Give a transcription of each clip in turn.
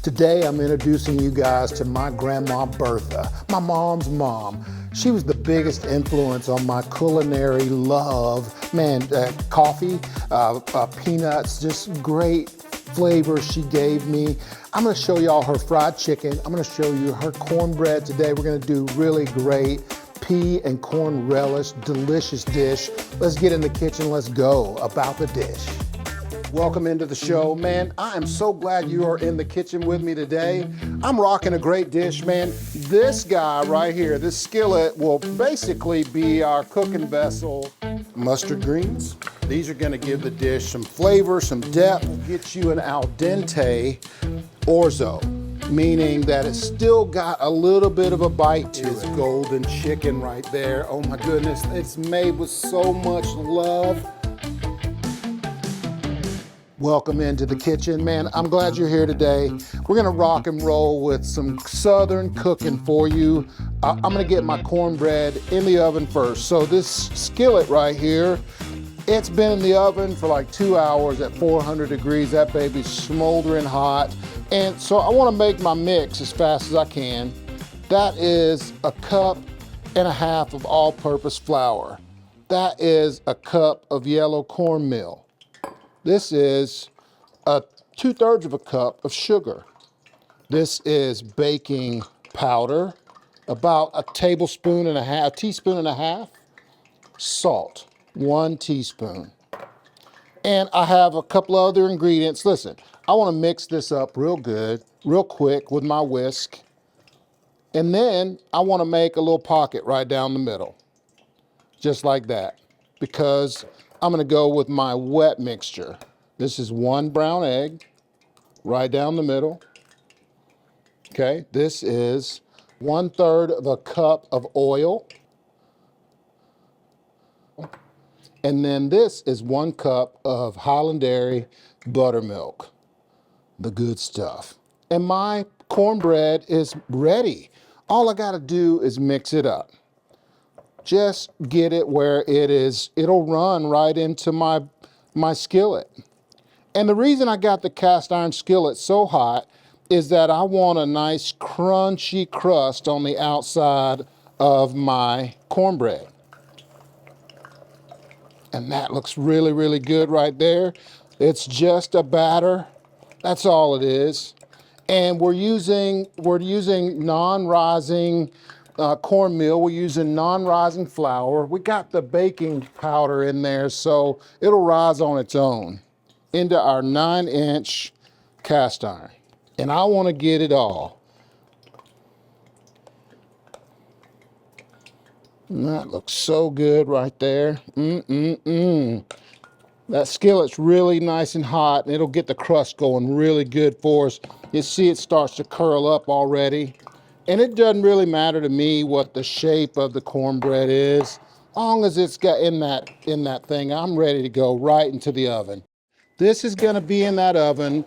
Today I'm introducing you guys to my grandma Bertha, my mom's mom. She was the biggest influence on my culinary love. Man, coffee, peanuts, just great flavors she gave me. I'm gonna show y'all her fried chicken. I'm gonna show you her cornbread today. We're gonna do really great pea and corn relish, delicious dish. Let's get in the kitchen, let's go about the dish. Welcome into the show. Man, I am so glad you are in the kitchen with me today. I'm rocking a great dish, man. This guy right here, this skillet, will basically be our cooking vessel. Mustard greens. These are gonna give the dish some flavor, some depth, get you an al dente orzo, meaning that it's still got a little bit of a bite to it. Golden chicken right there. Oh my goodness, it's made with so much love. Welcome into the kitchen, man. I'm glad you're here today. We're gonna rock and roll with some Southern cooking for you. I'm gonna get my cornbread in the oven first. So this skillet right here, it's been in the oven for like 2 hours at 400 degrees. That baby's smoldering hot. And so I wanna make my mix as fast as I can. That is 1.5 cups of all-purpose flour. That is 1 cup of yellow cornmeal. This is 2/3 cup of sugar. This is baking powder, about a teaspoon and a half. Salt, 1 teaspoon. And I have a couple of other ingredients. Listen, I wanna mix this up real good, real quick with my whisk. And then I wanna make a little pocket right down the middle, just like that, because I'm gonna go with my wet mixture. This is 1 brown egg, right down the middle. Okay, this is 1/3 cup of oil. And then this is 1 cup of Hiland buttermilk, the good stuff. And my cornbread is ready. All I gotta do is mix it up. Just get it where it is, it'll run right into my skillet. And the reason I got the cast iron skillet so hot is that I want a nice crunchy crust on the outside of my cornbread. And that looks really, really good right there. It's just a batter. That's all it is. And we're using non-rising cornmeal. We're using non-rising flour. We got the baking powder in there, so it'll rise on its own into our 9-inch cast iron. And I want to get it all. And that looks so good right there. That skillet's really nice and hot, and it'll get the crust going really good for us. You see it starts to curl up already. And it doesn't really matter to me what the shape of the cornbread is. As long as it's got in that thing, I'm ready to go right into the oven. This is gonna be in that oven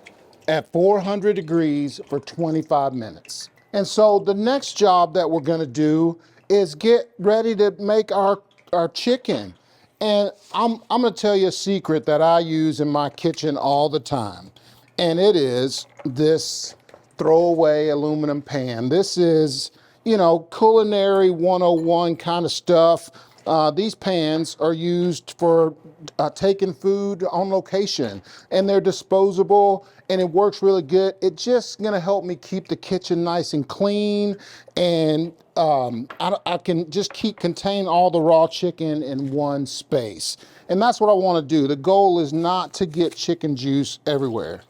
at 400 degrees for 25 minutes. And so the next job that we're gonna do is get ready to make our chicken. And I'm gonna tell you a secret that I use in my kitchen all the time. And it is this throwaway aluminum pan. This is, you know, culinary 101 kind of stuff. These pans are used for taking food on location, and they're disposable, and it works really good. It's just gonna help me keep the kitchen nice and clean, and I can just contain all the raw chicken in one space. And that's what I wanna do. The goal is not to get chicken juice everywhere.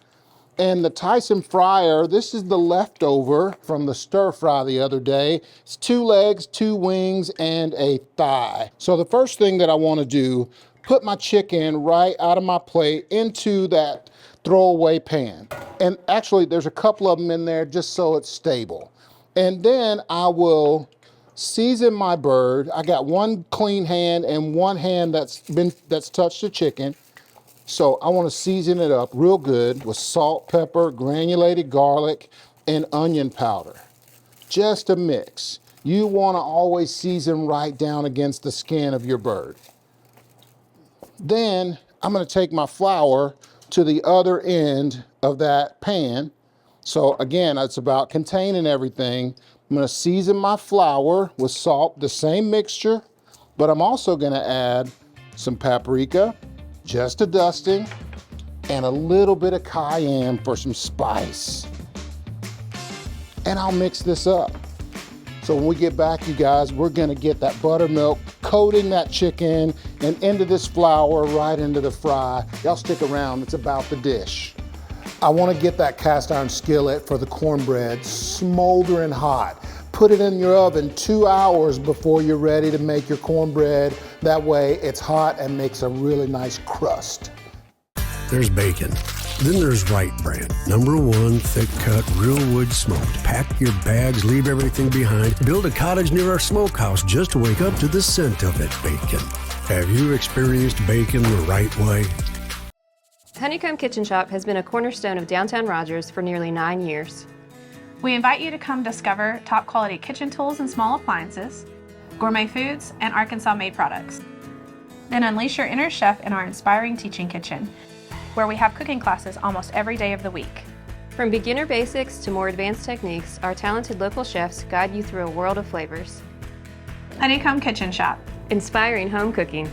And the Tyson fryer, this is the leftover from the stir fry the other day. It's 2 legs, 2 wings, and a thigh. So the first thing that I want to do, put my chicken right out of my plate into that throwaway pan. And actually there's a couple of them in there just so it's stable. And then I will season my bird. I got 1 clean hand and 1 hand that's touched the chicken. So I want to season it up real good with salt, pepper, granulated garlic, and onion powder. Just a mix. You want to always season right down against the skin of your bird. Then I'm gonna take my flour to the other end of that pan. So again, it's about containing everything. I'm gonna season my flour with salt, the same mixture, but I'm also gonna add some paprika, just a dusting, and a little bit of cayenne for some spice. And I'll mix this up. So when we get back, you guys, we're gonna get that buttermilk coating that chicken and into this flour, right into the fry. Y'all stick around, it's about the dish. I wanna get that cast iron skillet for the cornbread smoldering hot. Put it in your oven 2 hours before you're ready to make your cornbread. That way it's hot and makes a really nice crust. There's bacon. Then there's Wright Brand, #1 thick cut, real wood smoked. Pack your bags, leave everything behind. Build a cottage near our smokehouse just to wake up to the scent of it, bacon. Have you experienced bacon the right way? Honeycomb Kitchen Shop has been a cornerstone of downtown Rogers for nearly 9 years. We invite you to come discover top quality kitchen tools and small appliances, gourmet foods, and Arkansas-made products. Then unleash your inner chef in our inspiring teaching kitchen, where we have cooking classes almost every day of the week. From beginner basics to more advanced techniques, our talented local chefs guide you through a world of flavors. Honeycomb Kitchen Shop. Inspiring home cooking.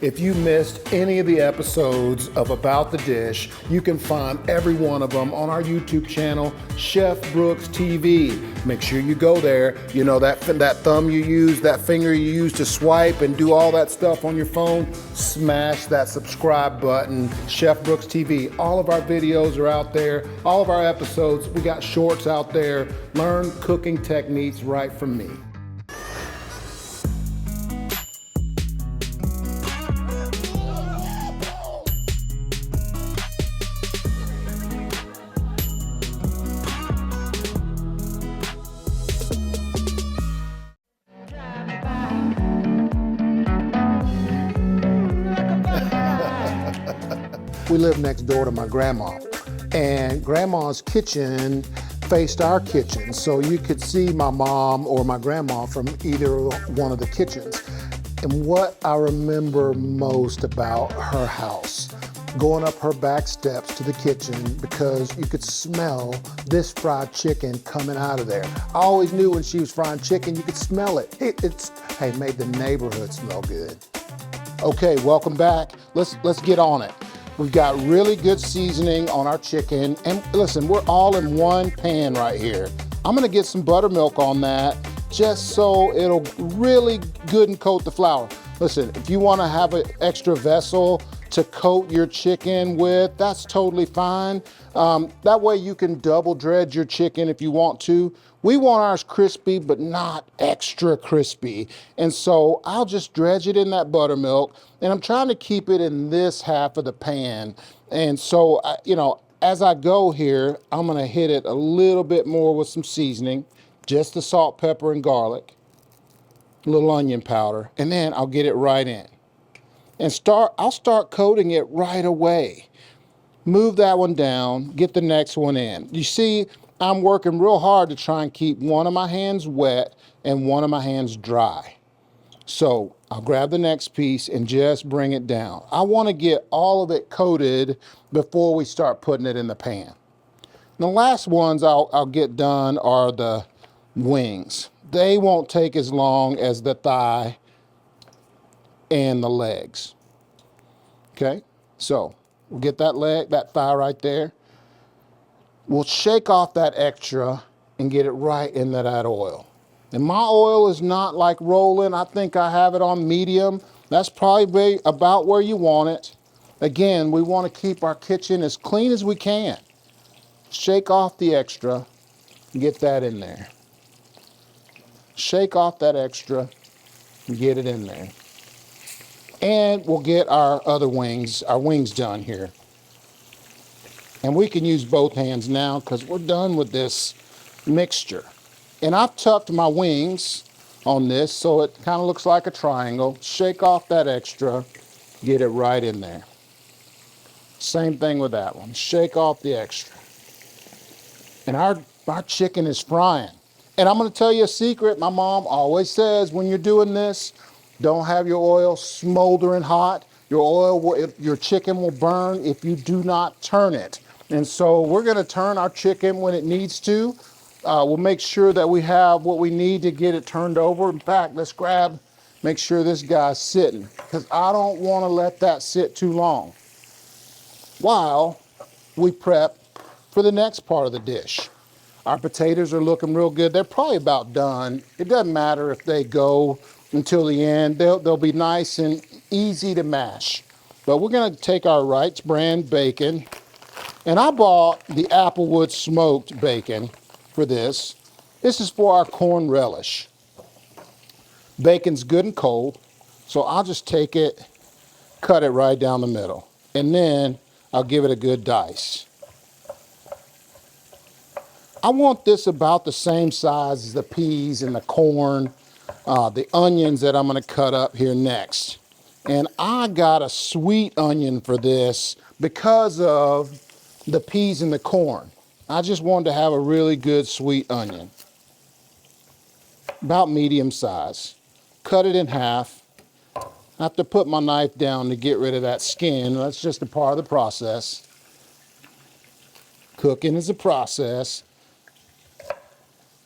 If you missed any of the episodes of About the Dish, you can find every one of them on our YouTube channel, Chef Brooks TV. Make sure you go there. You know, that thumb you use, that finger you use to swipe and do all that stuff on your phone, smash that subscribe button, Chef Brooks TV. All of our videos are out there, all of our episodes. We got shorts out there. Learn cooking techniques right from me. We lived next door to my grandma, and grandma's kitchen faced our kitchen, so you could see my mom or my grandma from either one of the kitchens. And what I remember most about her house, going up her back steps to the kitchen, because you could smell this fried chicken coming out of there. I always knew when she was frying chicken, you could smell it. It made the neighborhood smell good. Okay, welcome back. Let's get on it. We've got really good seasoning on our chicken. And listen, we're all in one pan right here. I'm gonna get some buttermilk on that just so it'll really good and coat the flour. Listen, if you wanna have an extra vessel to coat your chicken with, that's totally fine. That way you can double dredge your chicken if you want to. We want ours crispy, but not extra crispy. And so I'll just dredge it in that buttermilk, and I'm trying to keep it in this half of the pan. And so, you know, as I go here, I'm gonna hit it a little bit more with some seasoning, just the salt, pepper, and garlic, a little onion powder, and then I'll get it right in. And I'll start coating it right away. Move that one down, get the next one in. You see, I'm working real hard to try and keep one of my hands wet and one of my hands dry. So I'll grab the next piece and just bring it down. I want to get all of it coated before we start putting it in the pan. The last ones I'll get done are the wings. They won't take as long as the thigh and the legs. Okay, so we'll get that thigh right there. We'll shake off that extra and get it right into that oil. And my oil is not like rolling. I think I have it on medium. That's probably about where you want it. Again, we want to keep our kitchen as clean as we can. Shake off the extra and get that in there. Shake off that extra Get it in there. And we'll get our wings done here. And we can use both hands now because we're done with this mixture. And I've tucked my wings on this so it kind of looks like a triangle. Shake off that extra, get it right in there. Same thing with that one. Shake off the extra. And our chicken is frying. And I'm going to tell you a secret. My mom always says when you're doing this, don't have your oil smoldering hot. Your chicken will burn if you do not turn it. And so we're going to turn our chicken when it needs to. We'll make sure that we have what we need to get it turned over. In fact, make sure this guy's sitting, because I don't want to let that sit too long while we prep for the next part of the dish. Our potatoes are looking real good. They're probably about done. It doesn't matter if they go until the end. They'll be nice and easy to mash. But we're going to take our Wright's brand bacon, and I bought the Applewood smoked bacon for this. This is for our corn relish. Bacon's good and cold, so I'll just take it, cut it right down the middle, and then I'll give it a good dice. I want this about the same size as the peas and the corn, the onions that I'm going to cut up here next. And I got a sweet onion for this because of the peas and the corn. I just wanted to have a really good sweet onion. About medium size. Cut it in half. I have to put my knife down to get rid of that skin. That's just a part of the process. Cooking is a process.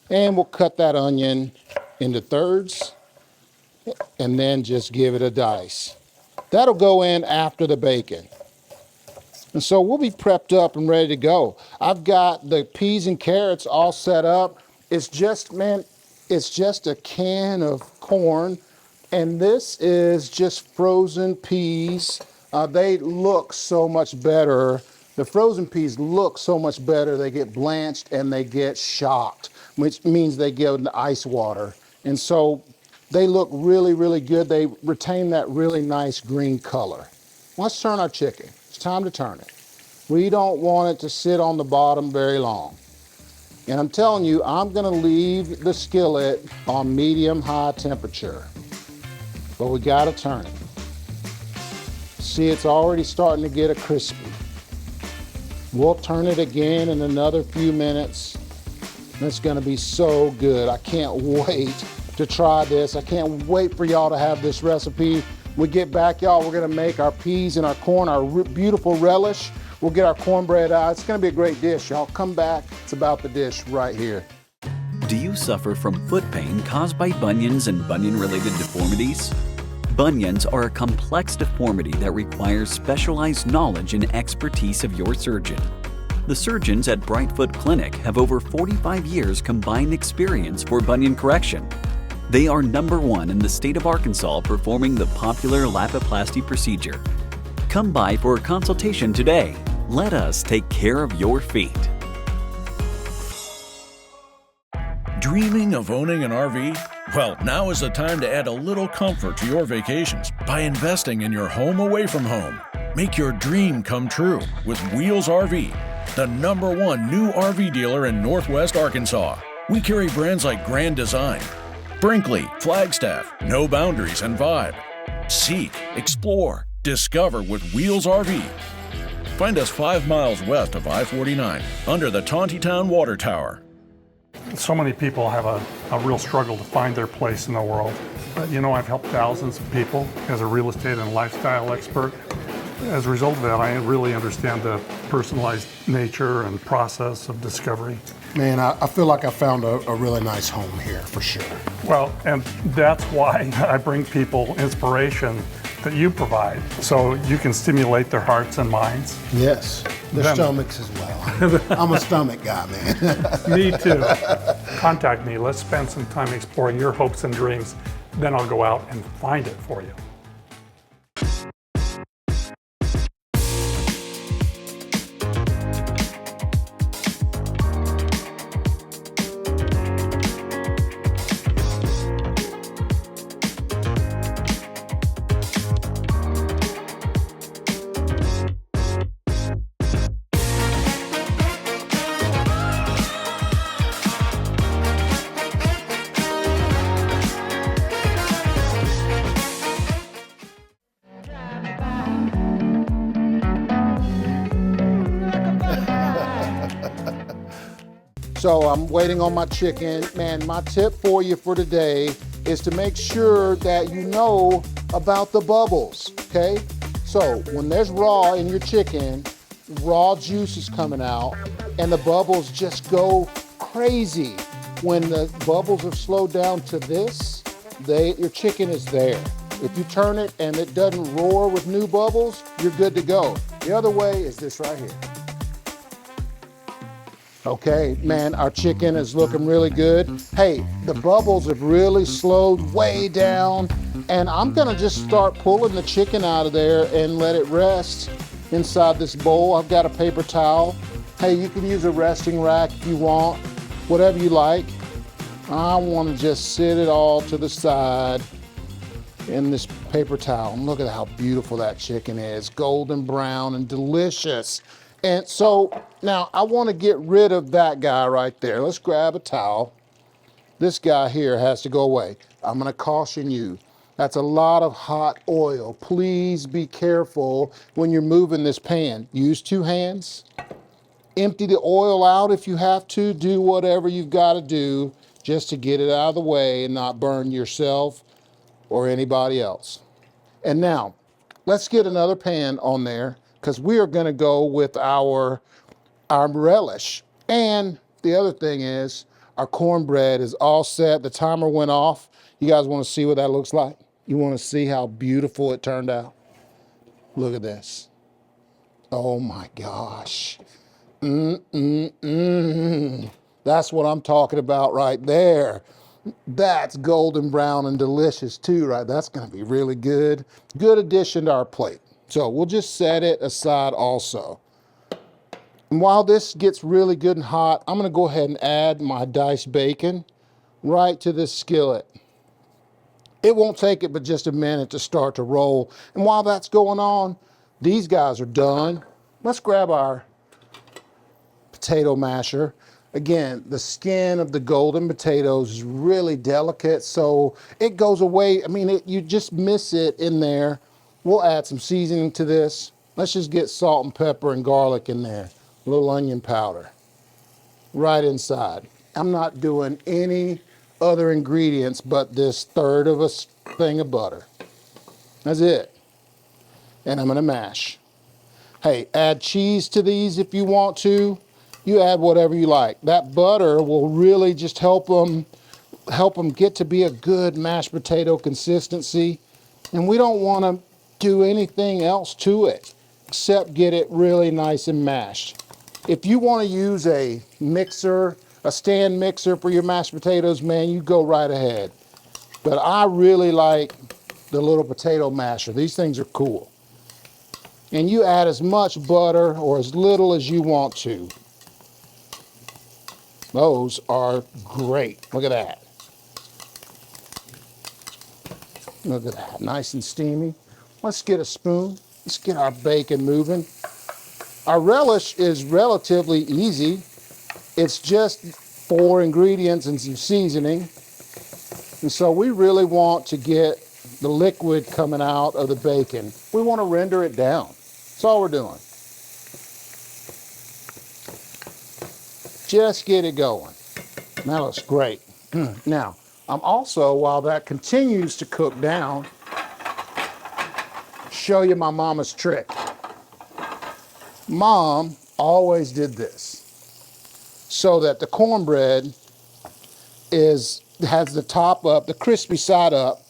And we'll cut that onion into thirds and then just give it a dice. That'll go in after the bacon. And so we'll be prepped up and ready to go. I've got the peas and carrots all set up. It's just a can of corn. And this is just frozen peas. They look so much better. The frozen peas look so much better. They get blanched and they get shocked, which means they get in the ice water. And so they look really, really good. They retain that really nice green color. Let's turn our chicken. It's time to turn it. We don't want it to sit on the bottom very long. And I'm telling you, I'm gonna leave the skillet on medium-high temperature. But we gotta turn it. See, it's already starting to get a crispy. We'll turn it again in another few minutes. It's gonna be so good. I can't wait to try this. I can't wait for y'all to have this recipe. When we get back, y'all, we're gonna make our peas and our corn, our beautiful relish. We'll get our cornbread out. It's gonna be a great dish, y'all. Come back, it's about the dish right here. Do you suffer from foot pain caused by bunions and bunion-related deformities? Bunions are a complex deformity that requires specialized knowledge and expertise of your surgeon. The surgeons at Brightfoot Clinic have over 45 years combined experience for bunion correction. They are #1 in the state of Arkansas performing the popular Lapiplasty procedure. Come by for a consultation today. Let us take care of your feet. Dreaming of owning an RV? Well, now is the time to add a little comfort to your vacations by investing in your home away from home. Make your dream come true with Wheels RV, the #1 new RV dealer in Northwest Arkansas. We carry brands like Grand Design, Brinkley, Flagstaff, No Boundaries, and Vibe. Seek, explore, discover with Wheels RV. Find us 5 miles west of I-49 under the Tontitown Water Tower. So many people have a real struggle to find their place in the world. But you know, I've helped thousands of people as a real estate and lifestyle expert. As a result of that, I really understand the personalized nature and process of discovery. Man, I feel like I found a really nice home here, for sure. Well, and that's why I bring people inspiration that you provide, so you can stimulate their hearts and minds. Yes, their stomachs as well. I'm a stomach guy, man. Me too. Contact me. Let's spend some time exploring your hopes and dreams. Then I'll go out and find it for you. So I'm waiting on my chicken. Man, my tip for you for today is to make sure that you know about the bubbles, okay? So when there's raw in your chicken, raw juice is coming out and the bubbles just go crazy. When the bubbles have slowed down to this, your chicken is there. If you turn it and it doesn't roar with new bubbles, you're good to go. The other way is this right here. Okay, man, our chicken is looking really good. Hey, the bubbles have really slowed way down, and I'm gonna just start pulling the chicken out of there and let it rest inside this bowl. I've got a paper towel. Hey, you can use a resting rack if you want, whatever you like. I wanna just sit it all to the side in this paper towel. And look at how beautiful that chicken is, golden brown and delicious. And so now I want to get rid of that guy right there. Let's grab a towel. This guy here has to go away. I'm going to caution you. That's a lot of hot oil. Please be careful when you're moving this pan. Use 2 hands. Empty the oil out if you have to. Do whatever you've got to do just to get it out of the way and not burn yourself or anybody else. And now let's get another pan on there, because we are going to go with our relish. And the other thing is our cornbread is all set. The timer went off. You guys want to see what that looks like? You want to see how beautiful it turned out? Look at this. Oh my gosh. That's what I'm talking about right there. That's golden brown and delicious too, right? That's going to be really good. Good addition to our plate. So we'll just set it aside also. And while this gets really good and hot, I'm gonna go ahead and add my diced bacon right to this skillet. It won't take it but just a minute to start to roll. And while that's going on, these guys are done. Let's grab our potato masher. Again, the skin of the golden potatoes is really delicate, so it goes away. I mean, you just miss it in there. We'll add some seasoning to this. Let's just get salt and pepper and garlic in there. A little onion powder right inside. I'm not doing any other ingredients but this 1/3 of a thing of butter. That's it. And I'm gonna mash. Hey, add cheese to these if you want to. You add whatever you like. That butter will really just help them get to be a good mashed potato consistency. And we don't want to do anything else to it except get it really nice and mashed. If you want to use a mixer, a stand mixer for your mashed potatoes, man, you go right ahead. But I really like the little potato masher. These things are cool. And you add as much butter or as little as you want to. Those are great. Look at that. Look at that, nice and steamy. Let's get a spoon. Let's get our bacon moving. Our relish is relatively easy. It's just 4 ingredients and some seasoning. And so we really want to get the liquid coming out of the bacon. We want to render it down. That's all we're doing. Just get it going. That looks great. Now, I'm also, while that continues to cook down, show you my mama's trick. Mom always did this so that the cornbread has the top up, the crispy side up.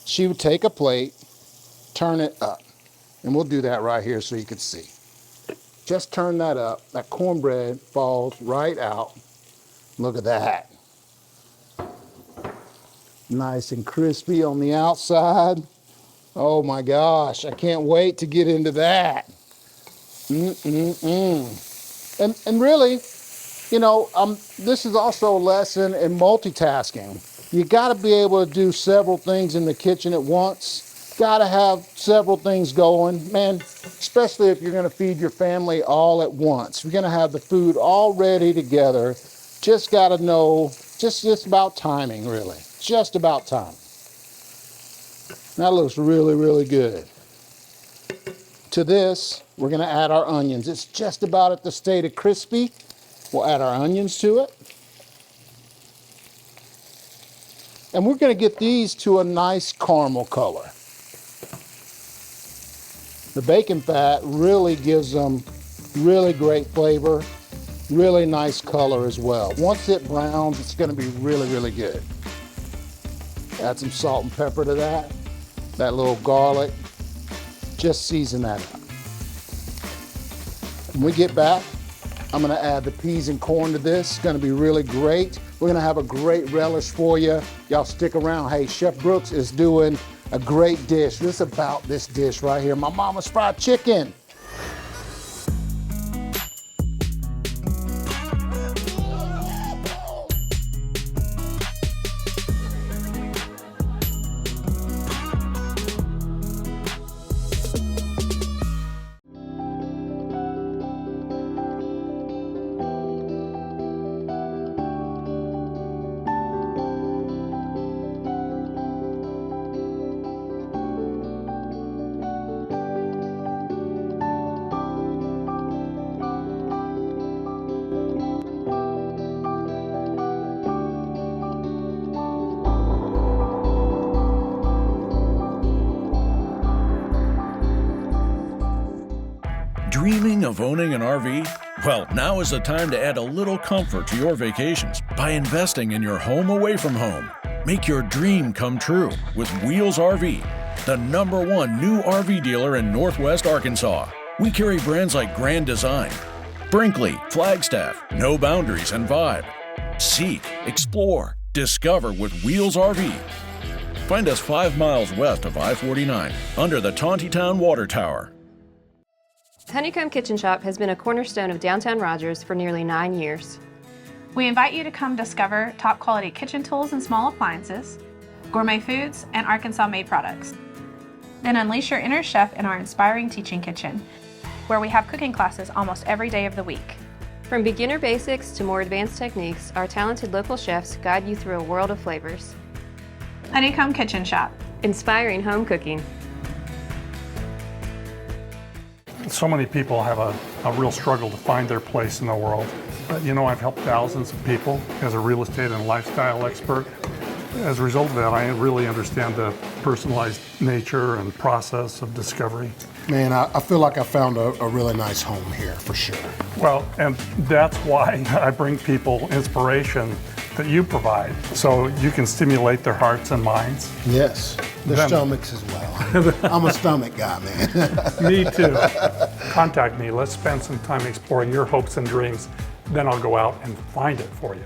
She would take a plate, turn it up, and we'll do that right here so you can see. Just turn that up, that cornbread falls right out. Look at that. Nice and crispy on the outside. Oh my gosh, I can't wait to get into that. And really, you know, this is also a lesson in multitasking. You gotta be able to do several things in the kitchen at once. Gotta have several things going. Man, especially if you're gonna feed your family all at once. You're gonna have the food all ready together. Just gotta know, just about timing, really. Just about time. That looks really, really good. To this, we're gonna add our onions. It's just about at the state of crispy. We'll add our onions to it. And we're gonna get these to a nice caramel color. The bacon fat really gives them really great flavor, really nice color as well. Once it browns, it's gonna be really, really good. Add some salt and pepper to that little garlic. Just season that up. When we get back, I'm gonna add the peas and corn to this. It's gonna be really great. We're gonna have a great relish for you. Y'all stick around. Hey, Chef Brooks is doing a great dish. This is about this dish right here, my mama's fried chicken. Dreaming of owning an RV? Well, now is the time to add a little comfort to your vacations by investing in your home away from home. Make your dream come true with Wheels RV, the #1 new RV dealer in Northwest Arkansas. We carry brands like Grand Design, Brinkley, Flagstaff, No Boundaries, and Vibe. Seek, explore, discover with Wheels RV. Find us 5 miles west of I-49 under the Tontitown Water Tower. Honeycomb Kitchen Shop has been a cornerstone of downtown Rogers for nearly 9 years. We invite you to come discover top quality kitchen tools and small appliances, gourmet foods, and Arkansas-made products. Then unleash your inner chef in our inspiring teaching kitchen, where we have cooking classes almost every day of the week. From beginner basics to more advanced techniques, our talented local chefs guide you through a world of flavors. Honeycomb Kitchen Shop. Inspiring home cooking. So many people have a real struggle to find their place in the world. But you know, I've helped thousands of people as a real estate and lifestyle expert. As a result of that, I really understand the personalized nature and process of discovery. Man, I feel like I found a really nice home here for sure. Well, and that's why I bring people inspiration that you provide, so you can stimulate their hearts and minds. Yes, their stomachs as well. I'm a stomach guy, man. Me too. Contact me. Let's spend some time exploring your hopes and dreams. Then I'll go out and find it for you.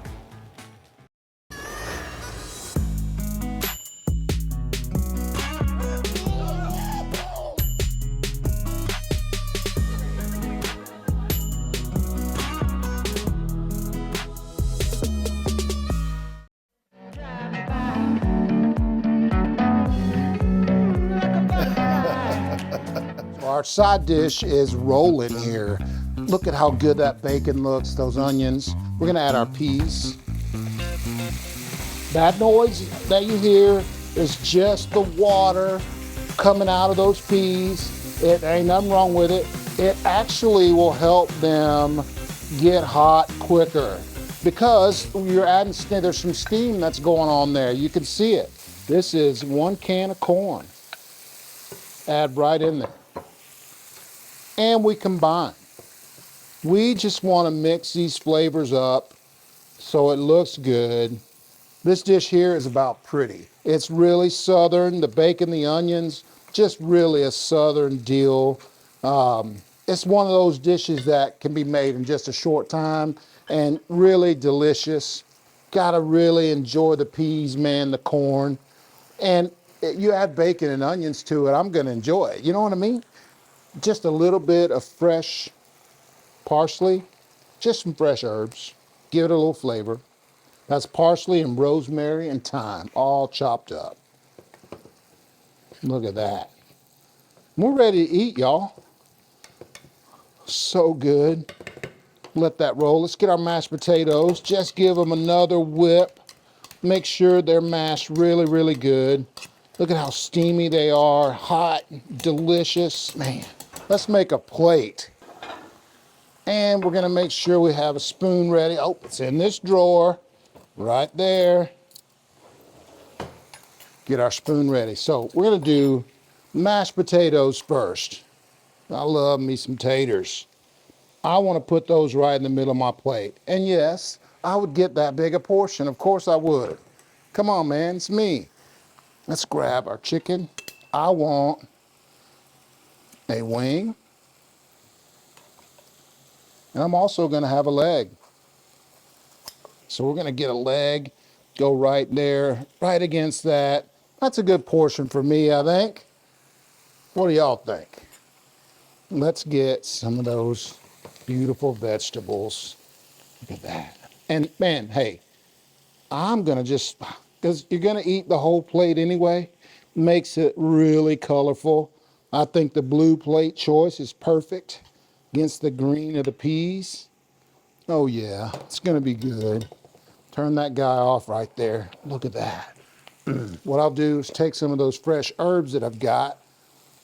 Our side dish is rolling here. Look at how good that bacon looks, those onions. We're gonna add our peas. That noise that you hear is just the water coming out of those peas. It ain't nothing wrong with it. It actually will help them get hot quicker because you're adding, there's some steam that's going on there. You can see it. This is 1 can of corn. Add right in there. And we combine. We just want to mix these flavors up so it looks good. This dish here is about pretty. It's really southern. The bacon, the onions, just really a southern deal. It's one of those dishes that can be made in just a short time and really delicious. Gotta really enjoy the peas, man, the corn. And you add bacon and onions to it, I'm gonna enjoy it. You know what I mean? Just a little bit of fresh parsley, just some fresh herbs. Give it a little flavor. That's parsley and rosemary and thyme, all chopped up. Look at that. We're ready to eat, y'all. So good. Let that roll. Let's get our mashed potatoes. Just give them another whip. Make sure they're mashed really, really good. Look at how steamy they are, hot, delicious. Man, let's make a plate. And we're gonna make sure we have a spoon ready. Oh, it's in this drawer, right there. get our spoon ready. So we're gonna do mashed potatoes first. I love me some taters. I wanna put those right in the middle of my plate. And yes, I would get that big a portion. Of course I would. Come on, man, it's me. Let's grab our chicken. I want a wing. And I'm also gonna have a leg. So we're gonna get a leg, go right there, right against that. That's a good portion for me, I think. What do y'all think? Let's get some of those beautiful vegetables. Look at that. And man, hey, I'm gonna just, because you're gonna eat the whole plate anyway, makes it really colorful. I think the blue plate choice is perfect against the green of the peas. Oh yeah, it's gonna be good. Turn that guy off right there. Look at that. What I'll do is take some of those fresh herbs that I've got,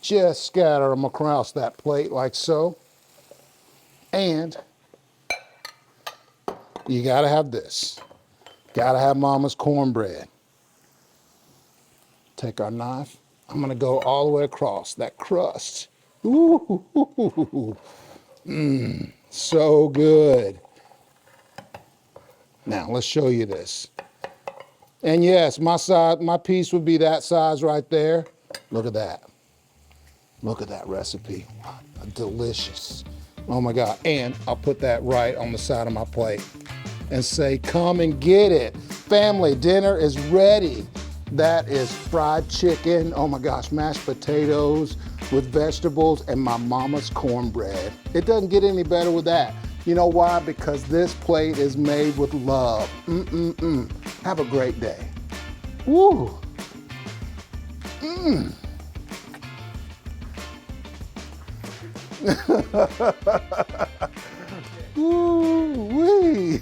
just scatter them across that plate like so. And you gotta have this. Gotta have mama's cornbread. Take our knife. I'm gonna go all the way across that crust. Ooh, so good. Now let's show you this. And yes, my piece would be that size right there. Look at that. Look at that recipe. Delicious. Oh my God. And I'll put that right on the side of my plate and say, come and get it. Family dinner is ready. That is fried chicken. Oh my gosh, mashed potatoes with vegetables and my mama's cornbread. It doesn't get any better with that. You know why? Because this plate is made with love. Have a great day. Woo. Woo-wee.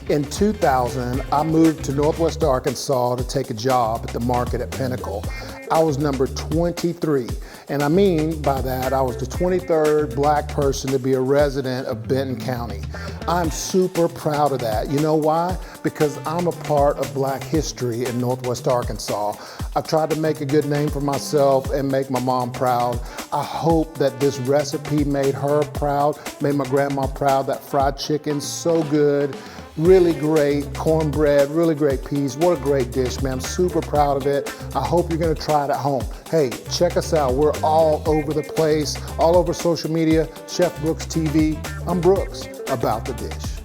In 2000, I moved to Northwest Arkansas to take a job at the market at Pinnacle. I was number 23, and I mean by that, I was the 23rd black person to be a resident of Benton County. I'm super proud of that. You know why? Because I'm a part of black history in Northwest Arkansas. I've tried to make a good name for myself and make my mom proud. I hope that this recipe made her proud, made my grandma proud. That fried chicken's so good. Really great cornbread, really great peas. What a great dish, man. I'm super proud of it. I hope you're gonna try it at home. Hey, check us out. We're all over the place, all over social media. Chef Brooks TV. I'm Brooks, about the dish.